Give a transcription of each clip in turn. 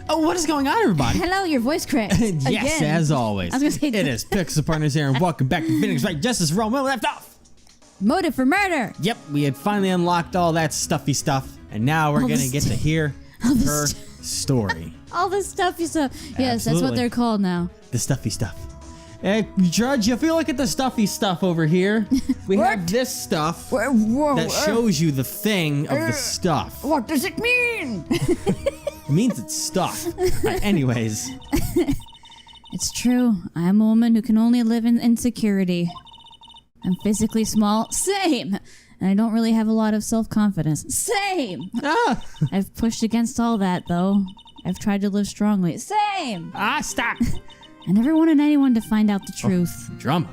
Oh, what is going on, everybody? Hello, your voice cracked. Yes, Again. as always. I was gonna say it is Pixel Partners here, and welcome back to Phoenix Wright Justice Realm where we left off. Motive for murder. Yep, we had finally unlocked all that stuffy stuff, and now we're going to get to hear her story. All the stuffy stuff. Yes, Absolutely. that's what they're called now. The stuffy stuff. Hey, Judge, if you look at the stuffy stuff over here, we have this stuff that shows you the thing of the stuff. What does it mean? It means it's stuff. Anyways. It's true. I am a woman who can only live in insecurity. I'm physically small. Same. And I don't really have a lot of self-confidence. Same. Ah, I've pushed against all that, though. I've tried to live strongly. Same. stop. I never wanted anyone to find out the truth. Drama.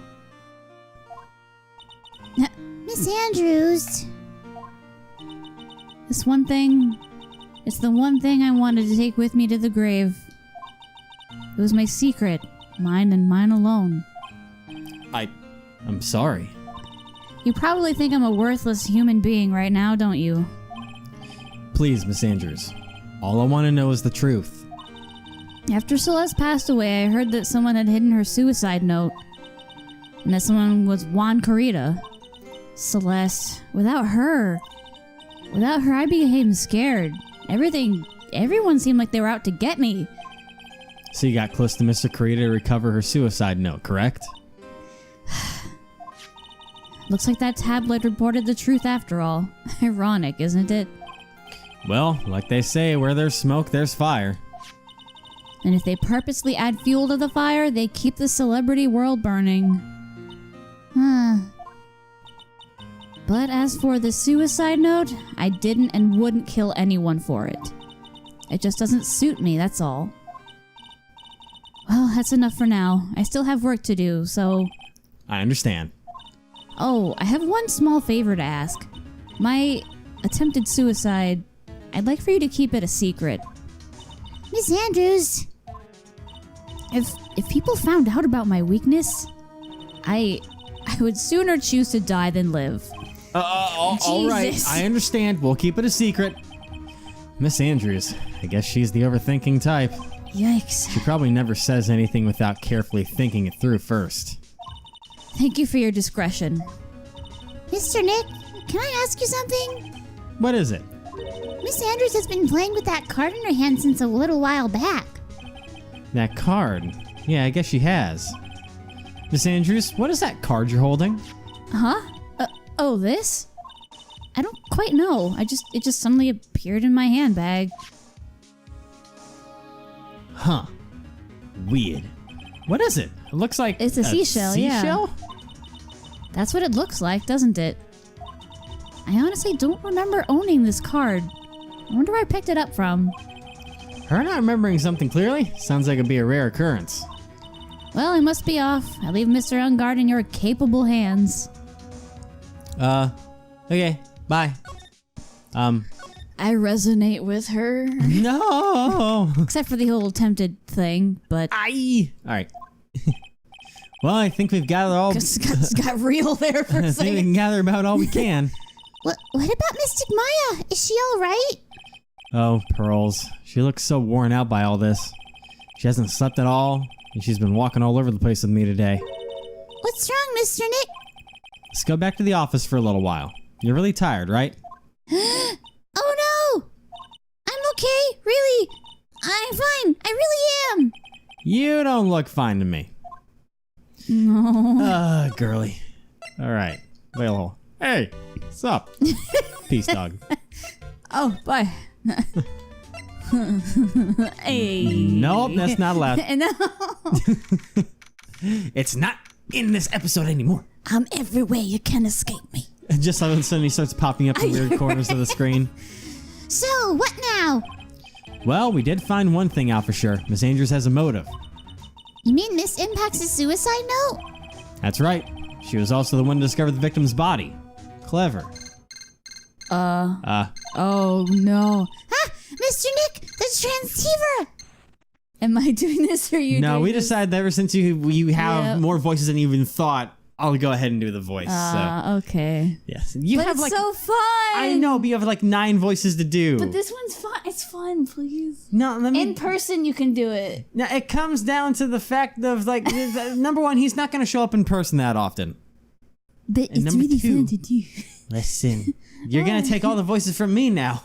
Miss Andrews. This one thing, it's the one thing I wanted to take with me to the grave. It was my secret, mine and mine alone. I'm sorry. You probably think I'm a worthless human being right now, don't you? Please, Miss Andrews. All I want to know is the truth. After Celeste passed away, I heard that someone had hidden her suicide note. And that someone was Juan Carita. Celeste, without her, I became scared. Everyone seemed like they were out to get me. So you got close to Mr. Carita to recover her suicide note, correct? Looks like that tabloid reported the truth after all. Ironic, isn't it? Well, like they say, where there's smoke, there's fire. And if they purposely add fuel to the fire, they keep the celebrity world burning. But as for the suicide note, I didn't and wouldn't kill anyone for it. It just doesn't suit me, that's all. Well, that's enough for now. I still have work to do, so... I understand. Oh, I have one small favor to ask. My attempted suicide, I'd like for you to keep it a secret. Miss Andrews, if people found out about my weakness, I would sooner choose to die than live. All right, I understand. We'll keep it a secret. Miss Andrews, I guess she's the overthinking type. Yikes. She probably never says anything without carefully thinking it through first. Thank you for your discretion. Mr. Nick, can I ask you something? What is it? Miss Andrews has been playing with that card in her hand since a little while back. That card? Yeah, I guess she has. Miss Andrews, what is that card you're holding? Huh? Oh, this? I don't quite know. It just suddenly appeared in my handbag. Huh. Weird. What is it? It looks like It's a seashell, yeah. Seashell? That's what it looks like, doesn't it? I honestly don't remember owning this card. I wonder where I picked it up from. Her not remembering something clearly? Sounds like it'd be a rare occurrence. Well, I must be off. I leave Mr. Ungard in your capable hands. Okay, bye. I resonate with her. No! Except for the whole attempted thing, but... Alright. Well, I think we've gathered all... got real there for a I think we second. can gather about all we can. What about Mystic Maya? Is she alright? Oh, Pearls. She looks so worn out by all this. She hasn't slept at all, and she's been walking all over the place with me today. What's wrong, Mr. Nick? Let's go back to the office for a little while. You're really tired, right? Oh no! I'm okay, really. I'm fine. I really am. You don't look fine to me. No. Girly. Alright. Well, hey, what's up? Peace, dog. Oh, bye. Hey. Nope, that's not allowed. No. It's not in this episode anymore. I'm everywhere. You can't escape me. Just all of a sudden he starts popping up in weird corners of the screen. So, what now? Well, we did find one thing out for sure. Miss Andrews has a motive. You mean Miss Impact's suicide note? That's right. She was also the one to discover the victim's body. Clever. Oh no. Ah, Mr. Nick, the transceiver! Am I doing this or are you No, doing we this? decided that ever since you have more voices than you even thought, I'll go ahead and do the voice. Okay. Yes. You But have it's like so fun. I know, but you have like 9 voices to do. But this one's fun. It's fun, please. No, let me. In person, you can do it. Now it comes down to the fact of like number 1, he's not going to show up in person that often. But And it's number really 2, fun to do. Listen, you're going to take all the voices from me now.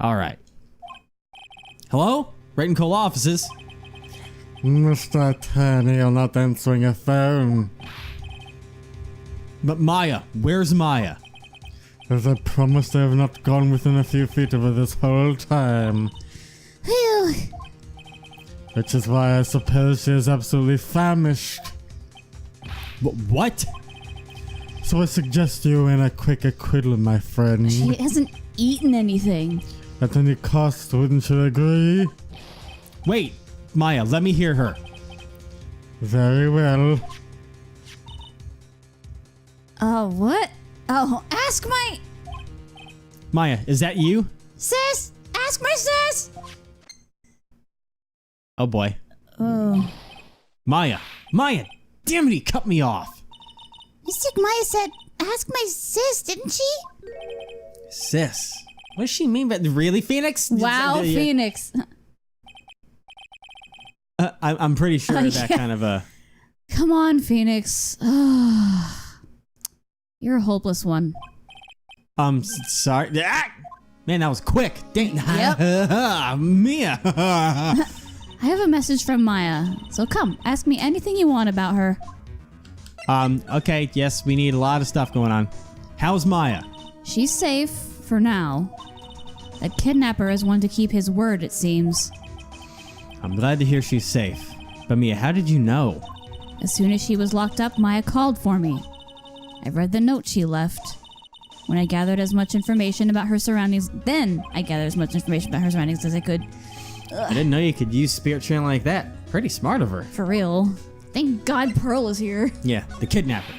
All right. Hello, Wright and Cole offices. Mr. Attorney, you're not answering a phone. But Maya, where's Maya? As I promised, I have not gone within a few feet of her this whole time. Phew. Which is why I suppose she is absolutely famished. What? So I suggest you in a quick acquittal, my friend. She hasn't eaten anything. At any cost, wouldn't you agree? Wait, Maya, let me hear her. Very well. Oh, what? Oh, ask my... Maya, is that you? Sis! Ask my sis! Oh boy. Oh. Maya, damn it, he cut me off. Mystic Maya said, ask my sis, didn't she? Sis. What does she mean by really, Phoenix? Wow, Phoenix. I'm pretty sure Oh, that yeah. kind of a... Come on, Phoenix. You're a hopeless one. Sorry. Ah! Man, that was quick. Dang. Yep. Mia. I have a message from Maya, so come, ask me anything you want about her. Okay, yes, we need a lot of stuff going on. How's Maya? She's safe, for now. That kidnapper is one to keep his word, it seems. I'm glad to hear she's safe. But Mia, how did you know? As soon as she was locked up, Maya called for me. I read the note she left. When I gathered as much information about her surroundings, then I gathered as much information about her surroundings as I could. I didn't know you could use spirit channel like that. Pretty smart of her. For real. Thank God Pearl is here. Yeah, the kidnapper.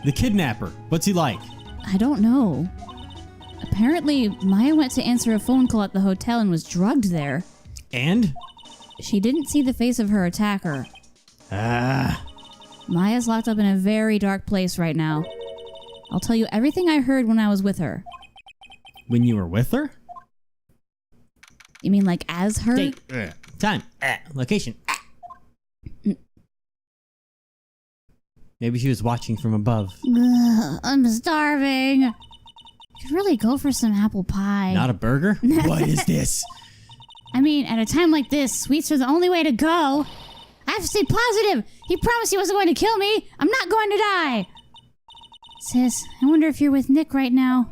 The kidnapper. What's he like? I don't know. Apparently, Maya went to answer a phone call at the hotel and was drugged there. And? She didn't see the face of her attacker. Maya's locked up in a very dark place right now. I'll tell you everything I heard when I was with her. When you were with her? You mean like as her? Date. Time. Location. Maybe she was watching from above. Ugh, I'm starving. Could really go for some apple pie. Not a burger? What is this? I mean, at a time like this, sweets are the only way to go. I have to stay positive. He promised he wasn't going to kill me. I'm not going to die. Sis, I wonder if you're with Nick right now.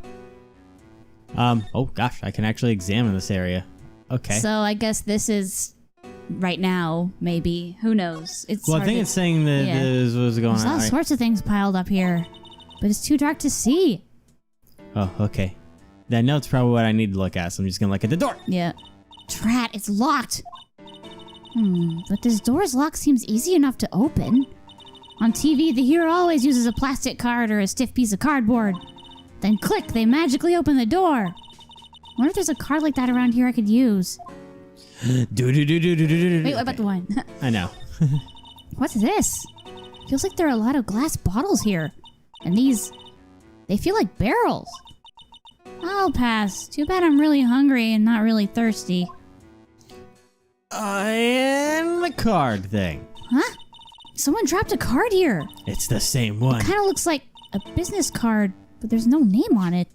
Oh gosh, I can actually examine this area. Okay. So I guess this is right now, maybe. Who knows? It's Well, I hard think to- it's saying that yeah. this was going There's on. all Right? sorts of things piled up here. But it's too dark to see. Oh, okay. That note's probably what I need to look at, so I'm just gonna look at the door. Yeah. Drat, it's locked. But this door's lock seems easy enough to open. On TV, the hero always uses a plastic card or a stiff piece of cardboard. Then click, they magically open the door. Wonder if there's a card like that around here I could use. Do. Wait, what about the one? I know. What's this? Feels like there are a lot of glass bottles here. And these, they feel like barrels. I'll pass. Too bad I'm really hungry and not really thirsty. And the card thing. Huh? Someone dropped a card here. It's the same one. Kind of looks like a business card, but there's no name on it.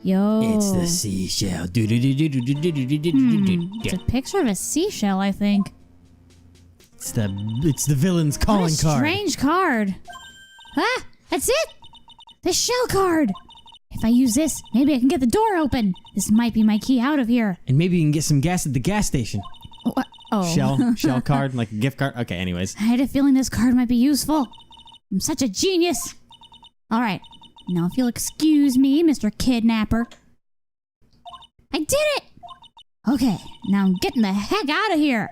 Yo. It's the seashell. It's a picture of a seashell, I think. It's the villain's What calling a card. strange card. Ah, that's it. The shell card. If I use this, maybe I can get the door open. This might be my key out of here. And maybe you can get some gas at the gas station. What? Oh. Shell card, like a gift card. Okay, anyways. I had a feeling this card might be useful. I'm such a genius. All right. Now, if you'll excuse me, Mr. Kidnapper. I did it! Okay, now I'm getting the heck out of here.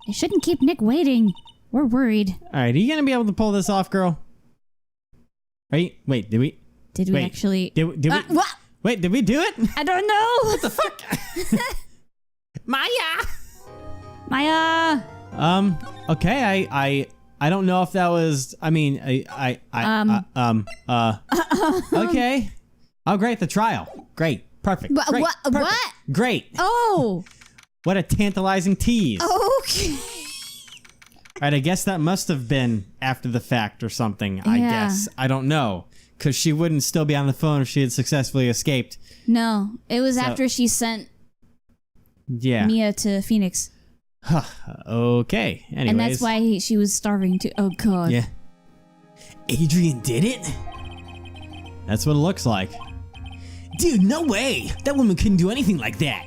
I shouldn't keep Nick waiting. We're worried. All right, are you gonna be able to pull this off, girl? Wait, did we? Did we Wait, actually... Did we? What? Wait, did we do it? I don't know. What the fuck? Maya. Maya. Okay, I don't know if that was. I mean, okay. Oh, great. The trial. Great. Perfect. Great. What? Perfect. What? Great. Oh. What a tantalizing tease. Okay. Right, I guess that must have been after the fact or something, I Yeah. guess. I don't know. Because she wouldn't still be on the phone if she had successfully escaped. No, it was after she sent Mia to Phoenix. Okay, anyways. And that's why she was starving too. Oh, God. Yeah. Adrian did it? That's what it looks like. Dude, no way! That woman couldn't do anything like that.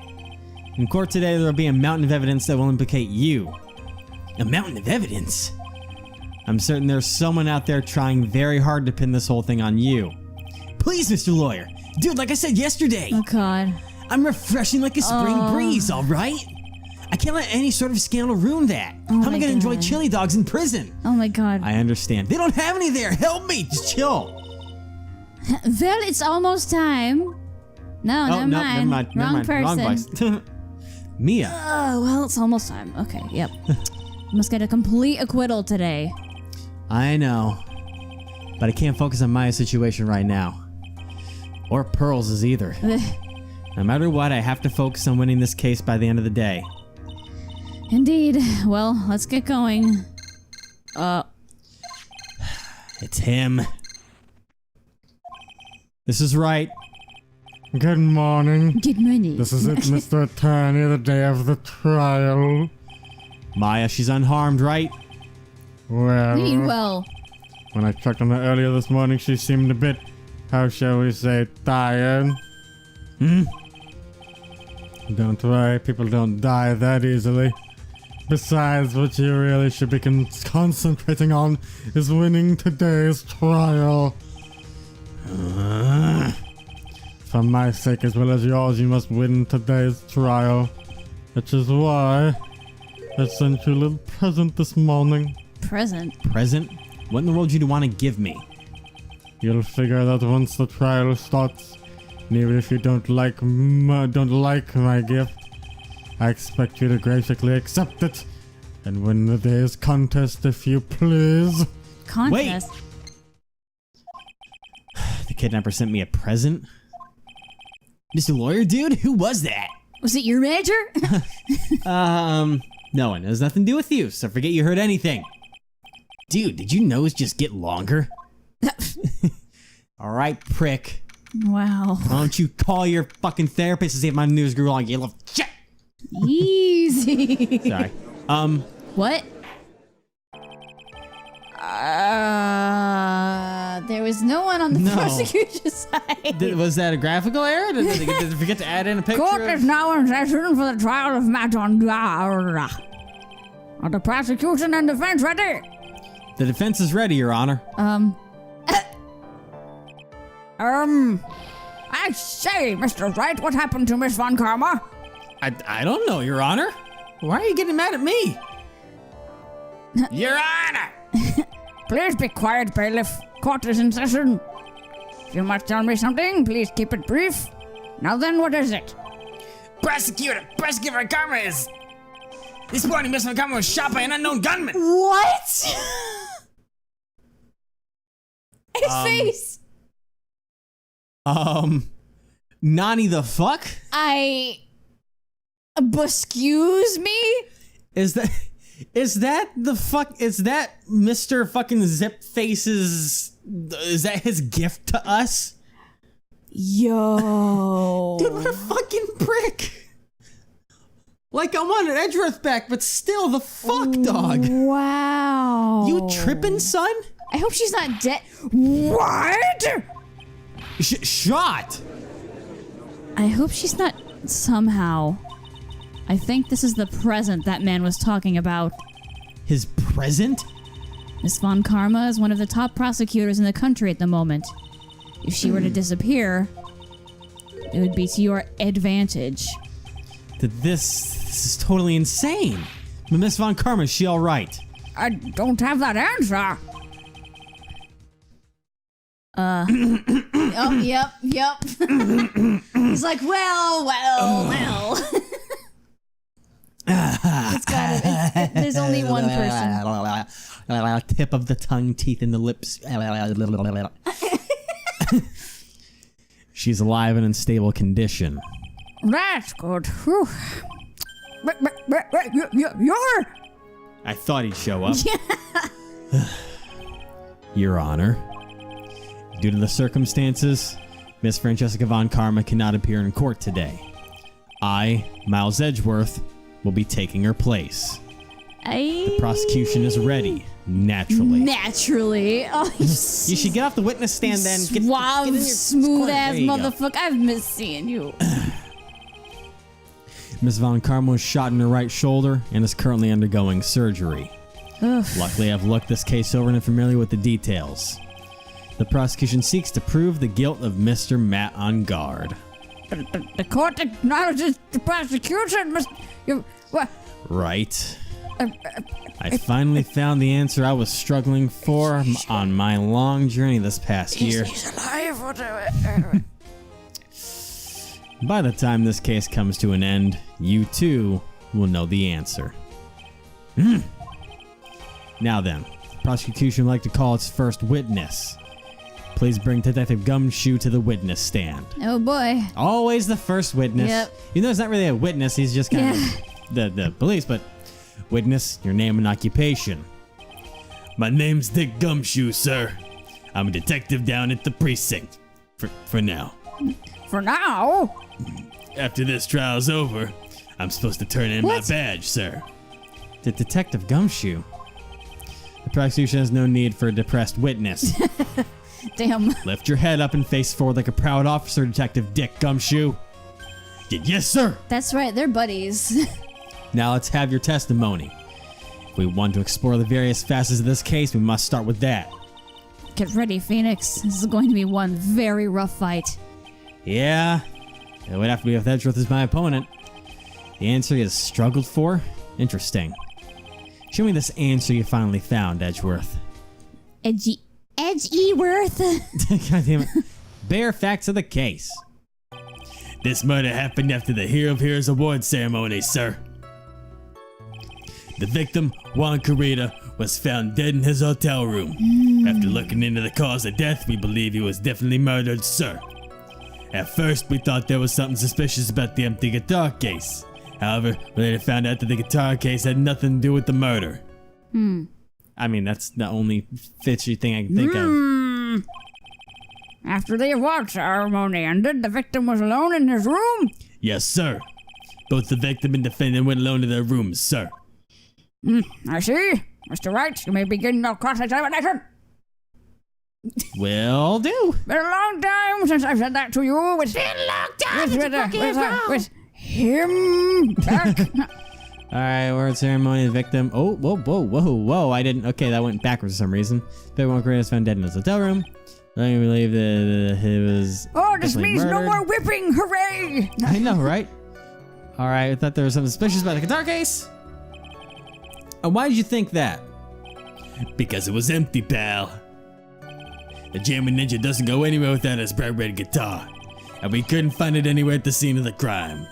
In court today, there will be a mountain of evidence that will implicate you. A mountain of evidence? I'm certain there's someone out there trying very hard to pin this whole thing on you. Please, Mr. Lawyer. Dude, like I said yesterday. Oh, God. I'm refreshing like a spring breeze, all right? I can't let any sort of scandal ruin that. How am I going to enjoy chili dogs in prison? Oh, my God. I understand. They don't have any there. Help me. Just chill. Well, it's almost time. No, never mind. Wrong person. Wrong voice. Mia. Oh, well, it's almost time. Okay, yep. Must get a complete acquittal today. I know. But I can't focus on Maya's situation right now. Or Pearl's either. No matter what, I have to focus on winning this case by the end of the day. Indeed. Well, let's get going. It's him. This is Wright. Good morning. Good morning. This is it, Mr. Attorney, the day of the trial. Maya, she's unharmed, right? Well, when I checked on her earlier this morning, she seemed a bit, how shall we say, tired. Don't worry, people don't die that easily. Besides, what you really should be concentrating on is winning today's trial. For my sake as well as yours, you must win today's trial. Which is why I sent you a little present this morning. Present? Present? What in the world do you want to give me? You'll figure that once the trial starts. And even if you don't like my gift, I expect you to graciously accept it and win the day's contest if you please. Contest? Wait! The kidnapper sent me a present? Mr. Lawyer, dude? Who was that? Was it your manager? No one. It has nothing to do with you, so forget you heard anything. Dude, did you nose just get longer? Alright, prick. Wow. Why don't you call your fucking therapist and see if my news grew long, you little shit? Easy. Sorry. What? There was no one on the prosecution side. Was that a graphical error? Did they forget to add in a picture? Court is now in session for the trial of Madonna. Are the prosecution and defense ready? The defense is ready, Your Honor. I say, Mr. Wright, what happened to Miss Von Karma? I don't know, Your Honor. Why are you getting mad at me? Your Honor! Please be quiet, bailiff. Court is in session. If you must tell me something, please keep it brief. Now then, what is it? Prosecutor Von Karma is... This morning, Miss Von Karma was shot by an unknown gunman. What? His face. Nani the fuck? Excuse me? Is that Mr. fucking Zip Face's... Is that his gift to us? Yo. Dude, what a fucking prick. Like, I wanted Edgeworth back, but still, the fuck, dog. Wow. You tripping, son? I hope she's not dead. What? Shot. I hope she's not somehow. I think this is the present that man was talking about. His present? Miss Von Karma is one of the top prosecutors in the country at the moment. If she were to disappear, it would be to your advantage. This is totally insane. But Miss Von Karma, is she all right? I don't have that answer. Oh, yep. He's like, well. It's gotta, there's only one person. tip of the tongue, teeth in the lips. She's alive and in stable condition. That's good. Whew. But you're... I thought he'd show up. Your Honor, due to the circumstances, Miss Francesca von Karma cannot appear in court today. I, Miles Edgeworth, will be taking her place. The prosecution is ready, naturally. Naturally. Oh, You should get off the witness stand then. Suave, get in your smooth corner. ass There you go. motherfucker. I've missed seeing you. Miss von Karma was shot in her right shoulder and is currently undergoing surgery. Ugh. Luckily, I've looked this case over and am familiar with the details. The prosecution seeks to prove the guilt of Mr. Matt on guard. The court acknowledges the prosecution. What? Right. I finally found the answer I was struggling for on my long journey this past year. He's alive. By the time this case comes to an end, you too will know the answer. Now then, the prosecution would like to call its first witness. Please bring Detective Gumshoe to the witness stand. Oh boy. Always the first witness. Yep. You know, it's not really a witness, he's just kind of the police, but witness, your name and occupation. My name's Dick Gumshoe, sir. I'm a detective down at the precinct. For now. For now? After this trial's over, I'm supposed to turn in my badge, sir. The Detective Gumshoe. The prosecution has no need for a depressed witness. Damn. Lift your head up and face forward like a proud officer, Detective Dick Gumshoe. Yes, sir. That's right, they're buddies. Now let's have your testimony. If we want to explore the various facets of this case, we must start with that. Get ready, Phoenix. This is going to be one very rough fight. Yeah, it would have to be if Edgeworth is my opponent. The answer he has struggled for? Interesting. Show me this answer you finally found, Edgeworth. Edgeworth? God damn it. Bare facts of the case. This murder happened after the Hero of Heroes award ceremony, sir. The victim, Juan Carita, was found dead in his hotel room. After looking into the cause of death, we believe he was definitely murdered, sir. At first, we thought there was something suspicious about the empty guitar case. However, we later found out that the guitar case had nothing to do with the murder. I mean, that's the only fishy thing I can think of. After the award ceremony ended, the victim was alone in his room? Yes, sir. Both the victim and defendant went alone to their rooms, sir. I see. Mr. Wright, you may begin your cross-examination. Will do. Been a long time since I've said that to you. It's been a long time. With him back. Alright, word ceremony, the victim. Oh, whoa. I didn't. Okay, that went backwards for some reason. The one was found dead in his hotel room. I don't believe that he was. Oh, this definitely means murdered. no more whipping. Hooray! I know, right? Alright, I thought there was something suspicious about the guitar case. And why did you think that? Because it was empty, pal. The German Ninja doesn't go anywhere without his bright red guitar. And we couldn't find it anywhere at the scene of the crime.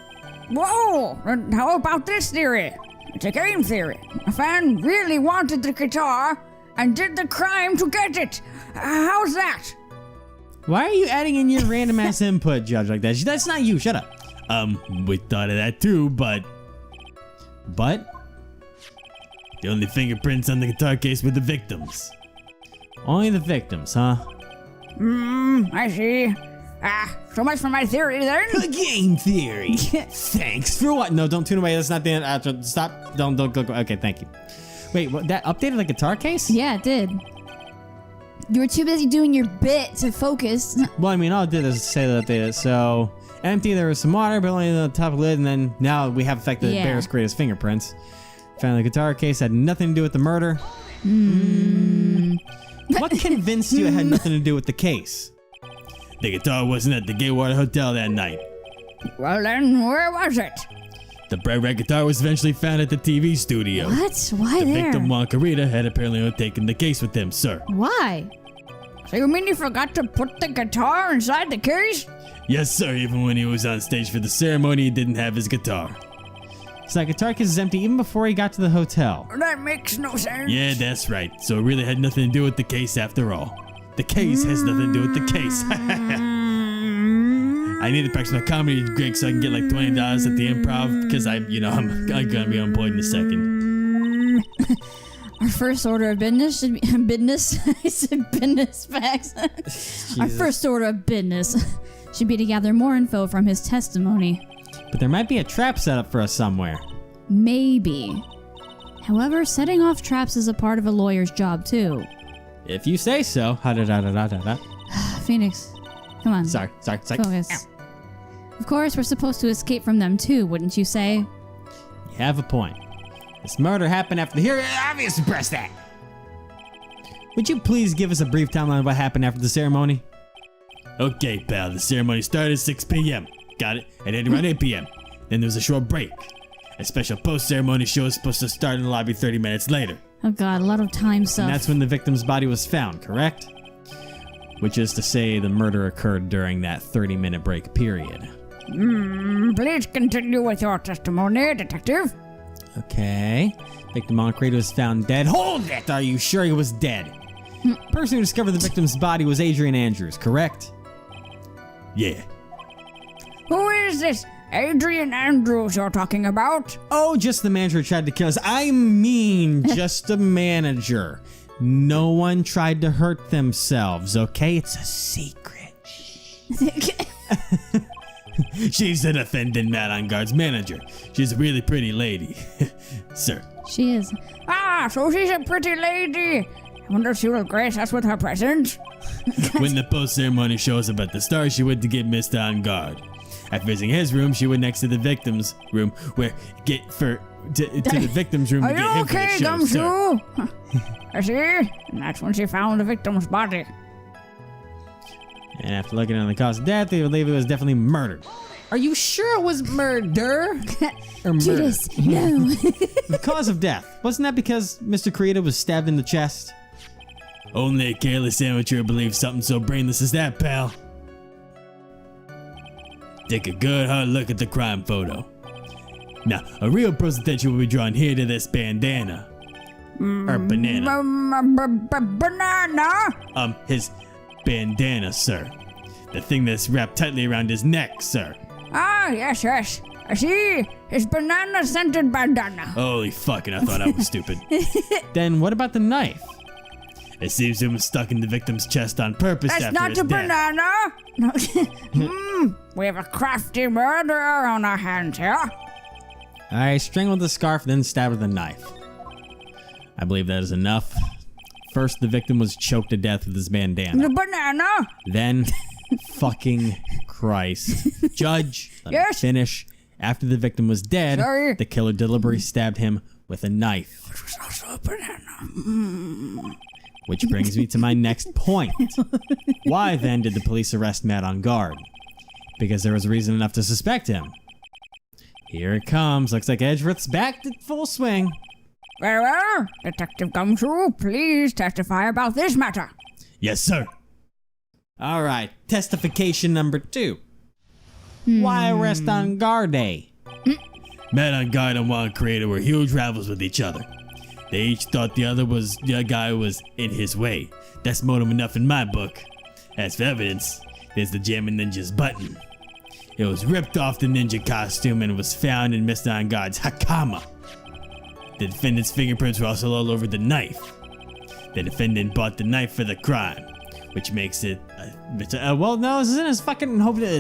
Whoa! And how about this theory? It's a game theory. A fan really wanted the guitar and did the crime to get it. How's that? Why are you adding in your random ass input, Judge, like that? That's not you, shut up. We thought of that too, but... The only fingerprints on the guitar case were the victims. Only the victims, huh? I see. So much for my theory then. A game theory. Thanks for what? No, don't tune away. That's not the end. Stop. Don't go. Okay, thank you. Wait, what? That updated the guitar case? Yeah, it did. You were too busy doing your bit to focus. Well, I mean, all it did is say that they did. So, empty, there was some water, but only the top lid, and then now we have affected Bear's greatest fingerprints. Found the guitar case had nothing to do with the murder. What convinced you it had nothing to do with the case? The guitar wasn't at the Gatewater Hotel that night. Well then, where was it? The bright red guitar was eventually found at the TV studio. What? Why The there? victim, Juan Carita, had apparently taken the case with him, sir. Why? So you mean you forgot to put the guitar inside the case? Yes, sir. Even when he was on stage for the ceremony, he didn't have his guitar. Looks like Atarkus is empty even before he got to the hotel. That makes no sense. Yeah, that's right. So it really had nothing to do with the case after all. The case has nothing to do with the case. I need to practice my comedy, Greg, so I can get like $20 at the improv because I'm gonna be unemployed in a second. Our first order of business should be business. I said business facts. Our first order of business should be to gather more info from his testimony. But there might be a trap set up for us somewhere. Maybe. However, setting off traps is a part of a lawyer's job too. If you say so. Phoenix, come on. Sorry. Focus. Of course, we're supposed to escape from them too, wouldn't you say? You have a point. This murder happened after the hearing. Obviously, press that. Would you please give us a brief timeline of what happened after the ceremony? Okay, pal. The ceremony started at 6 p.m. Got it? And ended around 8 p.m. Then there was a short break. A special post-ceremony show is supposed to start in the lobby 30 minutes later. Oh god, a lot of time stuff. And that's when the victim's body was found, correct? Which is to say the murder occurred during that 30-minute break period. Please continue with your testimony, Detective. Okay. Victim on crate was found dead. Hold it! Are you sure he was dead? Person who discovered the victim's body was Adrian Andrews, correct? Yeah. Who is this Adrian Andrews you're talking about? Oh, just the manager who tried to kill us. I mean, just a manager. No one tried to hurt themselves, okay? It's a secret. She's the defendant Matt on Guard's manager. She's a really pretty lady. Sir. She is. Ah, so she's a pretty lady. I wonder if she will grace us with her presence. When the post-ceremony shows up at the start, she went to get Mr. On Guard. After visiting his room, she went next to the victim's room to the victim's room to Are get you him okay, for the show, sir. Gumshoe? I see. And that's when she found the victim's body. And after looking at the cause of death, they believe it was definitely murdered. Are you sure it was murder? Or murder? Judas, no. The cause of death, wasn't that because Mr. Creator was stabbed in the chest? Only a careless amateur believes something so brainless as that, pal. Take a good hard look at the crime photo. Now, a real person's attention will be drawn here to this bandana. Or banana. Banana? His bandana, sir. The thing that's wrapped tightly around his neck, sir. Ah, yes. I see. His banana-scented bandana. Holy fucking, I thought I was stupid. Then what about the knife? It seems it was stuck in the victim's chest on purpose That's after not his a death. banana. No. We have a crafty murderer on our hands here. I strangled the scarf, then stabbed with a knife. I believe that is enough. First, the victim was choked to death with his bandana. The banana? Then, fucking Christ. Judge, let me Yes? finish. After the victim was dead, Sorry. the killer deliberately stabbed him with a knife. It was also a banana. Which brings me to my next point. Why then did the police arrest Matt on Guard? Because there was reason enough to suspect him. Here it comes. Looks like Edgeworth's back to full swing. Very well. Detective Gumshoe, please testify about this matter. Yes, sir. All right, testification number 2. Why arrest on Guard day? Matt on Guard and Juan Creator were huge rivals with each other. They each thought the other guy was in his way. That's more than enough in my book. As for evidence, there's the Jammin' Ninja's button. It was ripped off the ninja costume and was found in Mr. On Guard's hakama. The defendant's fingerprints were also all over the knife. The defendant bought the knife for the crime, which makes it well, no, this isn't his fucking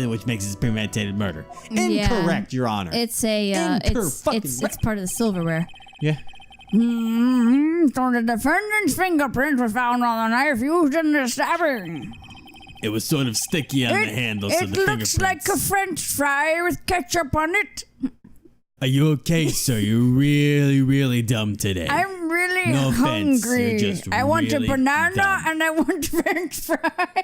which makes it premeditated murder. Yeah. Incorrect, Your Honor. It's a it's part of the silverware. Yeah. So the defendant's fingerprint was found on the knife used in the stabbing. It was sort of sticky on the handle, so the It fingerprints. looks like a French fry with ketchup on it. Are you okay, sir? You're really, really dumb today. I'm really No offense, hungry. you're just I want a really banana dumb. and I want French fry.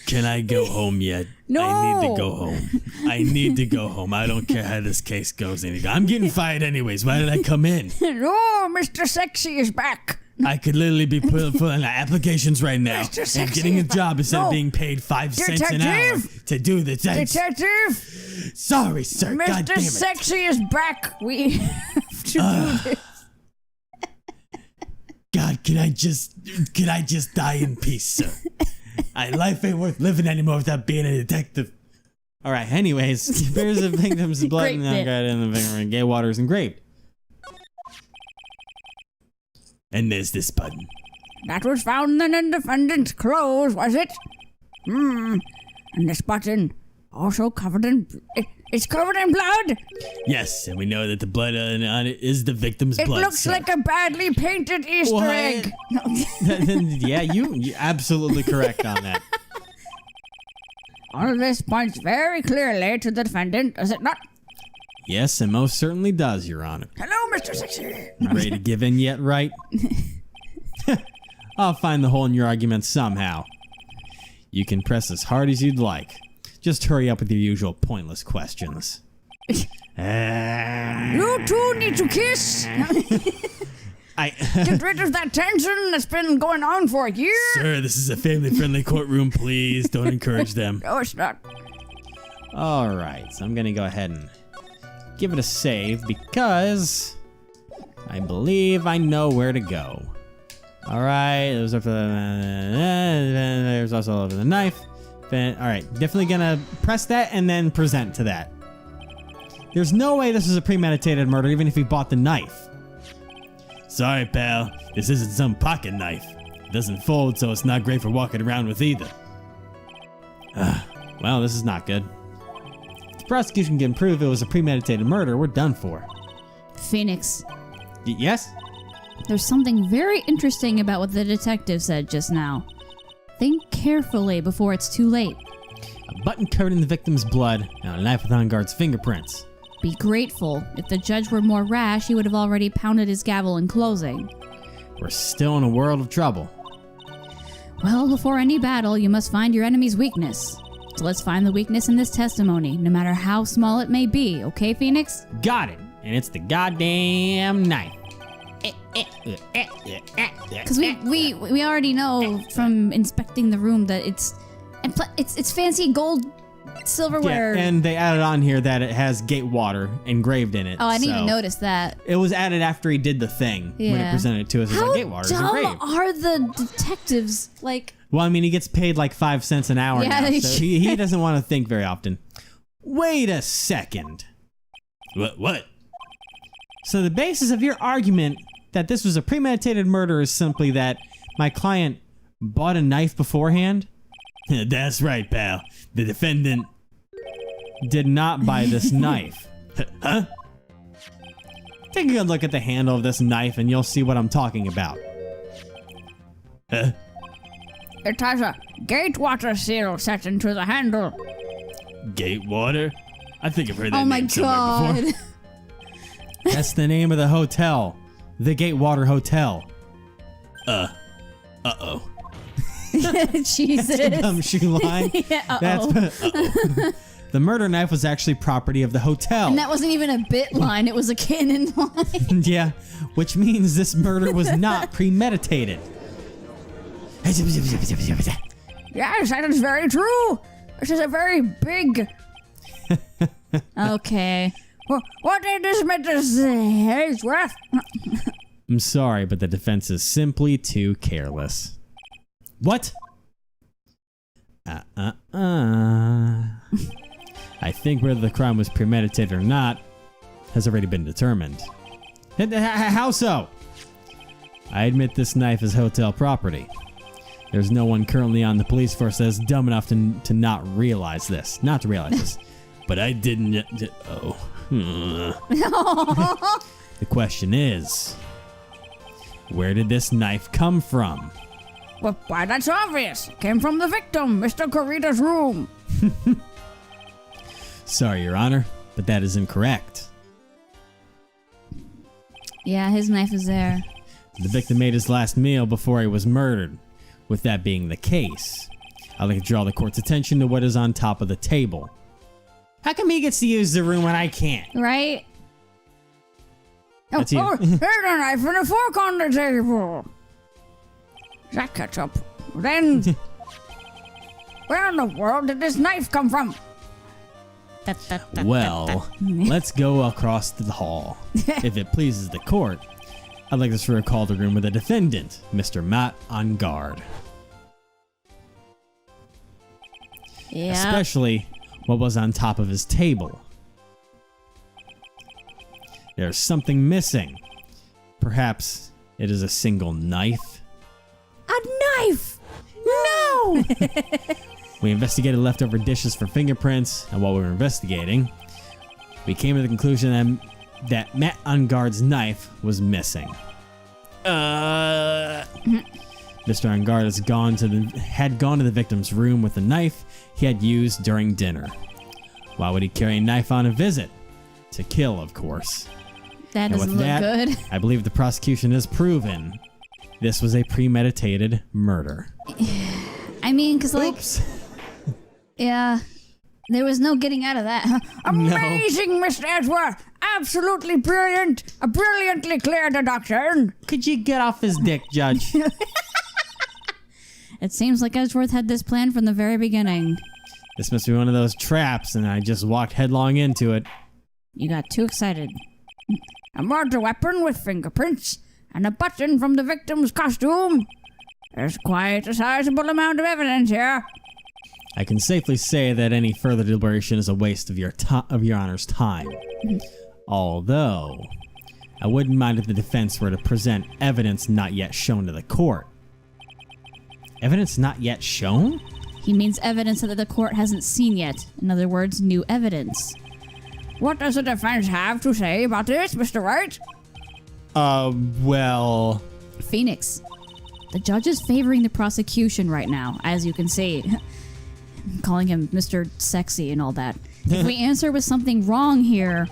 Can I go home yet? No. I need to go home. I need to go home. I don't care how this case goes. I'm getting fired anyways. Why did I come in? Oh, Mr. Sexy is back. I could literally be filling out applications right now Mr. and Sexy getting a is back. job instead of No. being paid 5 cents an hour Detective? to do the things. Detective, Sorry, sir. God Mr. damn it. Sexy is back. We have to do this. God, can I just die in peace, sir? Life ain't worth living anymore without being a detective. All right. Anyways, bears the victim's blood Great and bit. got in the finger and gay water is engraved. And there's this button. That was found in the defendant's clothes, was it? And this button, also covered in... It's covered in blood. Yes, and we know that the blood on it is the victim's It blood. looks sir. like a badly painted Easter What? egg. Yeah, you're absolutely correct on that. All of this points very clearly to the defendant, does it not? Yes, it most certainly does, Your Honor. Hello, Mr. Sexy. Ready to give in yet, right? I'll find the hole in your argument somehow. You can press as hard as you'd like. Just hurry up with your usual pointless questions. You two need to kiss. Get rid of that tension that's been going on for a year. Sir, this is a family-friendly courtroom. Please don't encourage them. No, it's not. All right, so I'm gonna go ahead and give it a save because I believe I know where to go. All right, there's also over the knife. All right, definitely gonna press that and then present to that. There's no way this is a premeditated murder, even if he bought the knife. Sorry, pal. This isn't some pocket knife. It doesn't fold, so it's not great for walking around with either. Well, this is not good. If the prosecution can prove it was a premeditated murder, we're done for. Phoenix, Yes? there's something very interesting about what the detective said just now. Think carefully before it's too late. A button covered in the victim's blood and a knife with on-guard's fingerprints. Be grateful. If the judge were more rash, he would have already pounded his gavel in closing. We're still in a world of trouble. Well, before any battle, you must find your enemy's weakness. So let's find the weakness in this testimony, no matter how small it may be, okay, Phoenix? Got it. And it's the goddamn knife. Because we already know from inspecting the room that it's fancy gold silverware. Yeah, and they added on here that it has gate water engraved in it. Oh, I didn't even so notice that. It was added after he did the thing when he Yeah. presented it to us. It's How like gate water is dumb engraved. are the detectives? Like, Well, I mean, he gets paid like 5 cents an hour Yeah, now, they so he doesn't want to think very often. Wait a second. What? So the basis of your argument that this was a premeditated murder is simply that my client bought a knife beforehand? That's right, pal. The defendant... Did not buy this knife. Huh? Take a good look at the handle of this knife and you'll see what I'm talking about. Huh? It has a gatewater seal set into the handle. Gatewater? I think I've heard that oh my name somewhere god. before. That's the name of the hotel. The Gatewater Hotel. Uh-oh. Jesus. Gumshoe line. Yeah, That's the murder knife was actually property of the hotel. And that wasn't even a bit line, it was a canon line. Yeah, which means this murder was not premeditated. Yes, that is very true. This is a very big... Okay. What it is, Mrs. Edgeworth? I'm sorry, but the defense is simply too careless. What? I think whether the crime was premeditated or not has already been determined. How so? I admit this knife is hotel property. There's no one currently on the police force that's dumb enough to not realize this. Not to realize this. But I didn't... Oh. The question is, where did this knife come from? Well, why, that's obvious. It came from the victim, Mr. Corita's room. Sorry, Your Honor, but that is incorrect. Yeah, his knife is there. The victim made his last meal before he was murdered. With that being the case, I'd like to draw the court's attention to what is on top of the table. How come he gets to use the room when I can't? Right? That's you. Here's a knife and a fork on the table. That ketchup. Then, where in the world did this knife come from? Well, let's go across the hall. If it pleases the court, I'd like us to recall the room with the defendant, Mr. Matt on guard. Yeah. Especially what was on top of his table. There's something missing. Perhaps it is a single knife. A knife! No! We investigated leftover dishes for fingerprints, and while we were investigating, we came to the conclusion that Matt on guard's knife was missing. Mr. on guard had gone to the victim's room with the knife he had used during dinner. Why would he carry a knife on a visit? To kill, of course. That And doesn't with look that, good. I believe the prosecution has proven this was a premeditated murder. I mean, because, like, Oops. yeah, there was no getting out of that. Amazing, Mr. Edgeworth! Absolutely brilliant! A brilliantly clear deduction! Could you get off his dick, Judge? It seems like Edgeworth had this plan from the very beginning. This must be one of those traps, and I just walked headlong into it. You got too excited. A murder weapon with fingerprints and a button from the victim's costume. There's quite a sizable amount of evidence here. I can safely say that any further deliberation is a waste of your Honor's time. Although, I wouldn't mind if the defense were to present evidence not yet shown to the court. Evidence not yet shown? He means evidence that the court hasn't seen yet. In other words, new evidence. What does the defense have to say about this, Mr. Wright? Well... Phoenix. The judge is favoring the prosecution right now, as you can see. Calling him Mr. Sexy and all that. If we answer with something wrong here...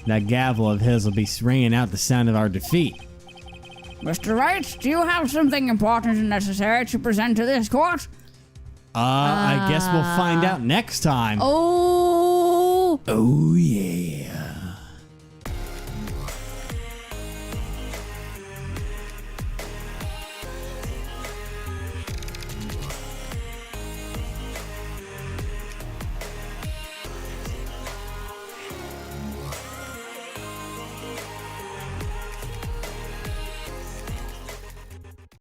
That gavel of his will be ringing out the sound of our defeat. Mr. Wright, do you have something important and necessary to present to this court? I guess we'll find out next time. Oh! Oh, yeah.